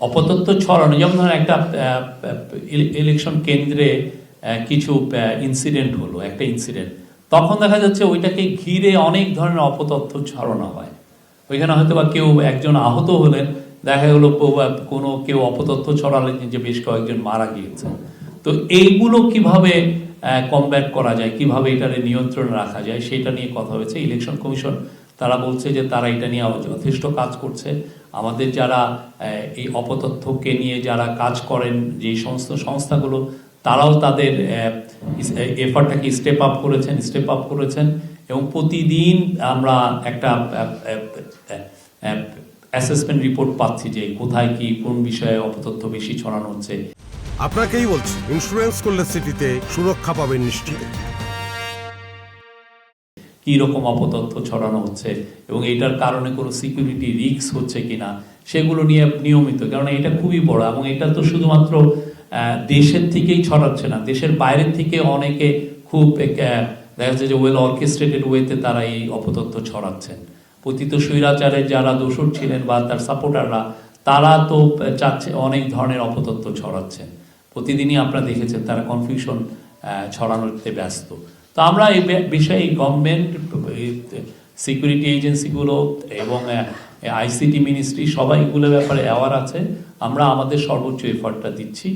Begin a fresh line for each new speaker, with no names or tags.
অপতথ্য ছড়ানো, যেমন ধরেন একটা ইলেকশন কেন্দ্রে কিছু ইনসিডেন্ট হলো, একটা ইনসিডেন্ট, তখন দেখা যাচ্ছে ওইটাকে ঘিরে অনেক ধরনের অপতথ্য ছড়ানো হয়। ওইখানে হয়তো বা কেউ একজন আহত হলেন, দেখা গেলো কোনো কেউ অপতথ্য ছড়ালেন যে বেশ কয়েকজন মারা গিয়েছে। তো এইগুলো কিভাবে কমব্যাট করা যায়, কিভাবে এটারে নিয়ন্ত্রণে রাখা যায়, সেটা নিয়ে কথা হয়েছে। ইলেকশন কমিশন তারা বলছে যে তারা এটা নিয়ে যথেষ্ট কাজ করছে। আমাদের যারা এই অপতথ্যকে নিয়ে যারা কাজ করেন, যেই সমস্ত সংস্থাগুলো, তারাও তাদের এফার্টটাকে স্টেপ আপ করেছেন এবং প্রতিদিন আমরা একটা অ্যাসেসমেন্ট রিপোর্ট পাচ্ছি যে কোথায় কি কোন বিষয়ে অপতথ্য বেশি ছড়ানো হচ্ছে।
আপনাকেই বলছি, ইন্স্যুরেন্স করলে সিটিতে সুরক্ষা পাবেন নিশ্চিত।
কী রকম অপতথ্য ছড়ানো হচ্ছে এবং এটার কারণে কোনো সিকিউরিটি রিস্ক হচ্ছে কিনা সেগুলো নিয়ে নিয়মিত, কারণ এটা খুবই বড় এবং এটা তো শুধুমাত্র দেশের থেকেই ছড়াচ্ছে না, দেশের বাইরের থেকে অনেকে খুব দেখা যাচ্ছে যে ওয়েল অর্কেস্ট্রেটেড ওয়েতে তারা এই অপতথ্য ছড়াচ্ছেন। পতিত স্বৈরাচারের যারা দোসর ছিলেন বা তার সাপোর্টাররা, তারা তো চাচ্ছে অনেক ধরনের অপতথ্য ছড়াচ্ছেন। প্রতিদিনই আপনারা দেখেছেন তারা কনফিউশন ছড়ানোতে ব্যস্ত। তো আমরা এই বিষয়ে গভর্নমেন্ট, সিকিউরিটি এজেন্সিগুলো এবং আইসিটি মিনিস্ট্রি সবাই এগুলোর ব্যাপারে অ্যাওয়ার আছে। আমরা আমাদের সর্বোচ্চ এফার্টটা দিচ্ছি।